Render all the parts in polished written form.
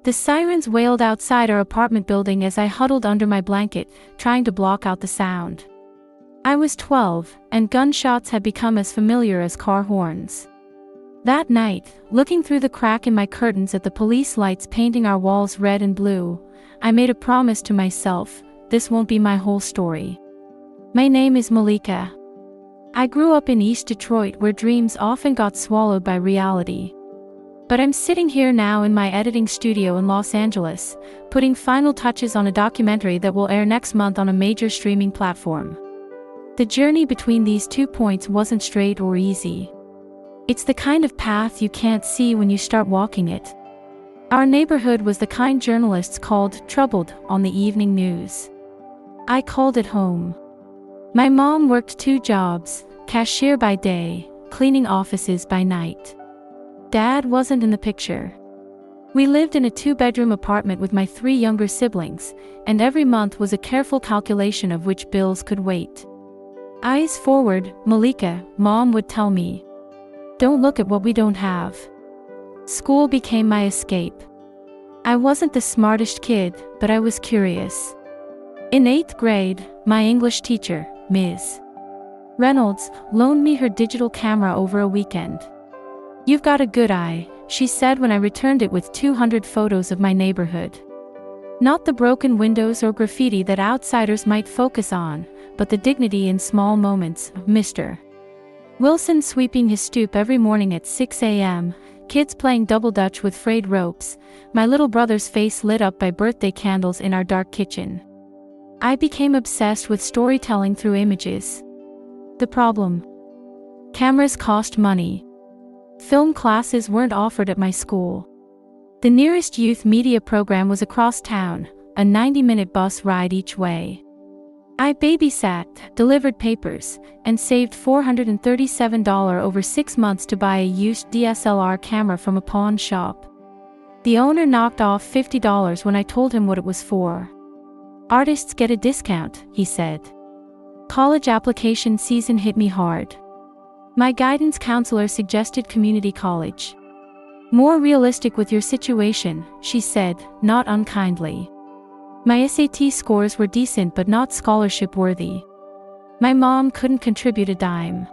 The sirens wailed outside our apartment building as I huddled under my blanket, trying to block out the sound. I was 12, and gunshots had become as familiar as car horns. That night, looking through the crack in my curtains at the police lights painting our walls red and blue, I made a promise to myself: this won't be my whole story. My name is Malika. I grew up in East Detroit, where dreams often got swallowed by reality. But I'm sitting here now in my editing studio in Los Angeles, putting final touches on a documentary that will air next month on a major streaming platform. The journey between these 2 points wasn't straight or easy. It's the kind of path you can't see when you start walking it. Our neighborhood was the kind journalists called troubled on the evening news. I called it home. My mom worked 2 jobs, cashier by day, cleaning offices by night. Dad wasn't in the picture. We lived in a 2-bedroom apartment with my 3 younger siblings, and every month was a careful calculation of which bills could wait. Eyes forward, Malika, Mom would tell me. Don't look at what we don't have. School became my escape. I wasn't the smartest kid, but I was curious. In 8th grade, my English teacher, Ms. Reynolds, loaned me her digital camera over a weekend. "You've got a good eye," she said when I returned it with 200 photos of my neighborhood. Not the broken windows or graffiti that outsiders might focus on, but the dignity in small moments. Mr. Wilson sweeping his stoop every morning at 6 a.m., kids playing double dutch with frayed ropes, my little brother's face lit up by birthday candles in our dark kitchen. I became obsessed with storytelling through images. The problem? Cameras cost money. Film classes weren't offered at my school. The nearest youth media program was across town, a 90-minute bus ride each way. I babysat, delivered papers, and saved $437 over 6 months to buy a used DSLR camera from a pawn shop. The owner knocked off $50 when I told him what it was for. "Artists get a discount," he said. College application season hit me hard. My guidance counselor suggested community college. "More realistic with your situation," she said, not unkindly. My SAT scores were decent but not scholarship worthy. My mom couldn't contribute a dime.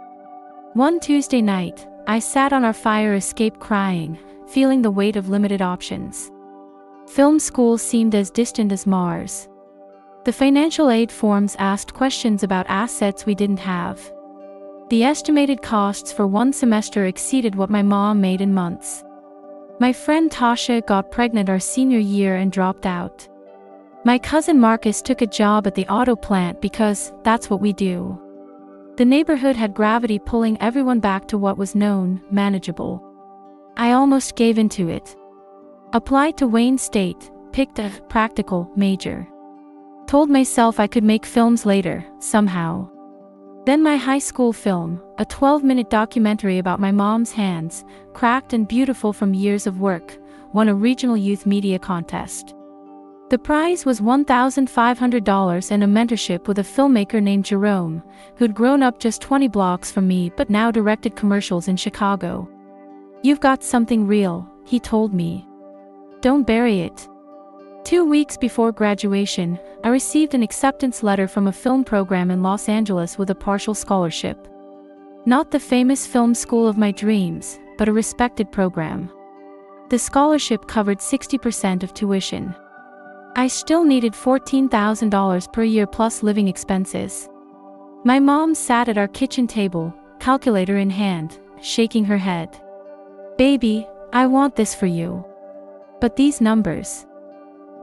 One Tuesday night, I sat on our fire escape crying, feeling the weight of limited options. Film school seemed as distant as Mars. The financial aid forms asked questions about assets we didn't have. The estimated costs for 1 semester exceeded what my mom made in months. My friend Tasha got pregnant our senior year and dropped out. My cousin Marcus took a job at the auto plant because that's what we do. The neighborhood had gravity pulling everyone back to what was known, manageable. I almost gave into it. Applied to Wayne State, picked a practical major. Told myself I could make films later, somehow. Then my high school film, a 12-minute documentary about my mom's hands, cracked and beautiful from years of work, won a regional youth media contest. The prize was $1,500 and a mentorship with a filmmaker named Jerome, who'd grown up just 20 blocks from me but now directed commercials in Chicago. "You've got something real," he told me. "Don't bury it." 2 weeks before graduation, I received an acceptance letter from a film program in Los Angeles with a partial scholarship. Not the famous film school of my dreams, but a respected program. The scholarship covered 60% of tuition. I still needed $14,000 per year plus living expenses. My mom sat at our kitchen table, calculator in hand, shaking her head. "Baby, I want this for you. But these numbers."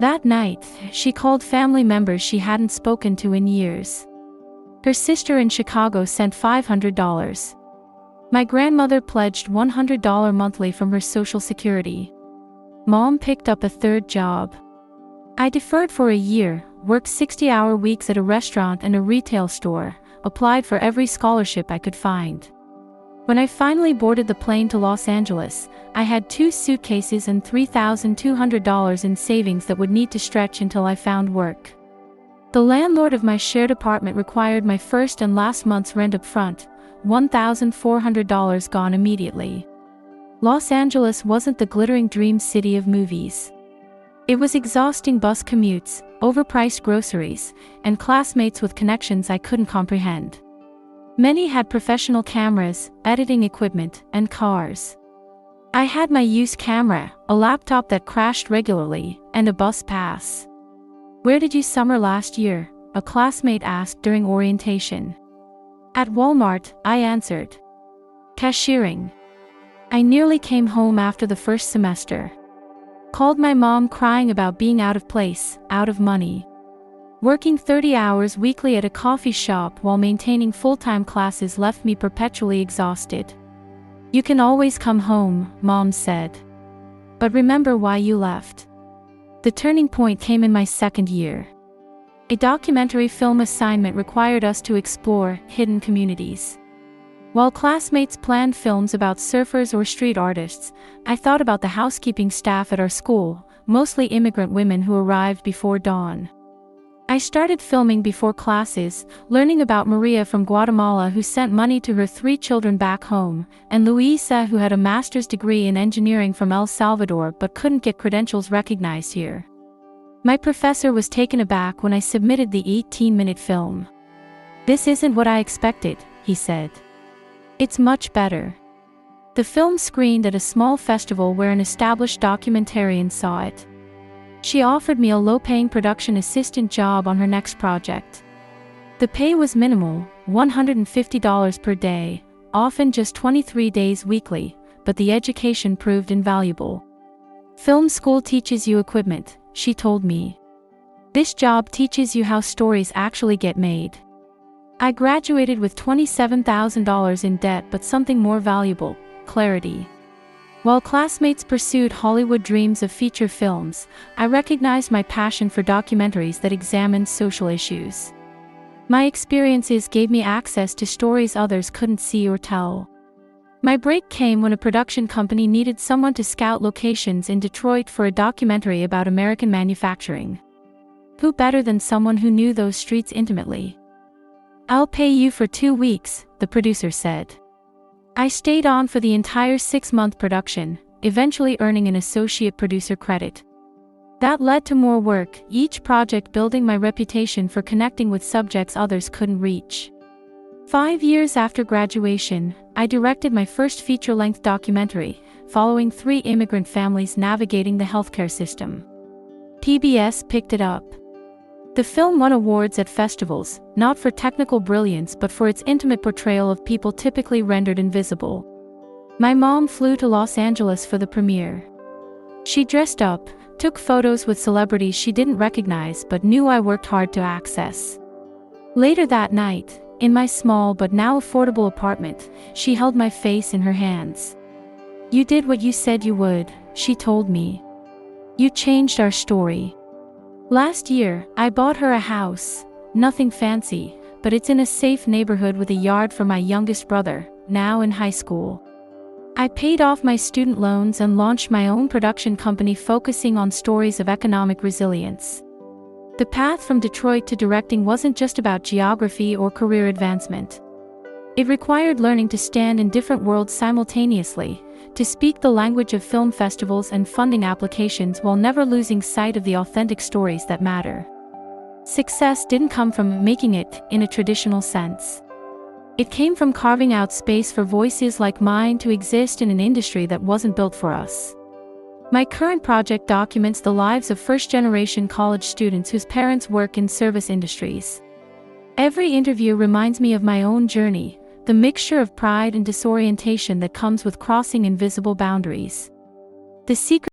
That night, she called family members she hadn't spoken to in years. Her sister in Chicago sent $500. My grandmother pledged $100 monthly from her Social Security. Mom picked up a 3rd job. I deferred for a year, worked 60-hour weeks at a restaurant and a retail store, applied for every scholarship I could find. When I finally boarded the plane to Los Angeles, I had 2 suitcases and $3,200 in savings that would need to stretch until I found work. The landlord of my shared apartment required my first and last month's rent up front, $1,400 gone immediately. Los Angeles wasn't the glittering dream city of movies. It was exhausting: bus commutes, overpriced groceries, and classmates with connections I couldn't comprehend. Many had professional cameras, editing equipment, and cars. I had my used camera, a laptop that crashed regularly, and a bus pass. "Where did you summer last year?" a classmate asked during orientation. "At Walmart," I answered. "Cashiering." I nearly came home after the first semester. Called my mom crying about being out of place, out of money. Working 30 hours weekly at a coffee shop while maintaining full-time classes left me perpetually exhausted. "You can always come home," Mom said. "But remember why you left." The turning point came in my second year. A documentary film assignment required us to explore hidden communities. While classmates planned films about surfers or street artists, I thought about the housekeeping staff at our school, mostly immigrant women who arrived before dawn. I started filming before classes, learning about Maria from Guatemala who sent money to her 3 children back home, and Luisa who had a master's degree in engineering from El Salvador but couldn't get credentials recognized here. My professor was taken aback when I submitted the 18-minute film. "This isn't what I expected," he said. "It's much better." The film screened at a small festival where an established documentarian saw it. She offered me a low-paying production assistant job on her next project. The pay was minimal, $150 per day, often just 23 days weekly, but the education proved invaluable. "Film school teaches you equipment," she told me. "This job teaches you how stories actually get made." I graduated with $27,000 in debt, but something more valuable: clarity. While classmates pursued Hollywood dreams of feature films, I recognized my passion for documentaries that examined social issues. My experiences gave me access to stories others couldn't see or tell. My break came when a production company needed someone to scout locations in Detroit for a documentary about American manufacturing. Who better than someone who knew those streets intimately? "I'll pay you for 2 weeks, the producer said. I stayed on for the entire 6-month production, eventually earning an associate producer credit. That led to more work, each project building my reputation for connecting with subjects others couldn't reach. 5 years after graduation, I directed my first feature-length documentary, following 3 immigrant families navigating the healthcare system. PBS picked it up. The film won awards at festivals, not for technical brilliance but for its intimate portrayal of people typically rendered invisible. My mom flew to Los Angeles for the premiere. She dressed up, took photos with celebrities she didn't recognize but knew I worked hard to access. Later that night, in my small but now affordable apartment, she held my face in her hands. "You did what you said you would," she told me. "You changed our story." Last year, I bought her a house. Nothing fancy, but it's in a safe neighborhood with a yard for my youngest brother, now in high school. I paid off my student loans and launched my own production company focusing on stories of economic resilience. The path from Detroit to directing wasn't just about geography or career advancement. It required learning to stand in different worlds simultaneously, to speak the language of film festivals and funding applications while never losing sight of the authentic stories that matter. Success didn't come from making it in a traditional sense. It came from carving out space for voices like mine to exist in an industry that wasn't built for us. My current project documents the lives of first-generation college students whose parents work in service industries. Every interview reminds me of my own journey, the mixture of pride and disorientation that comes with crossing invisible boundaries. The secret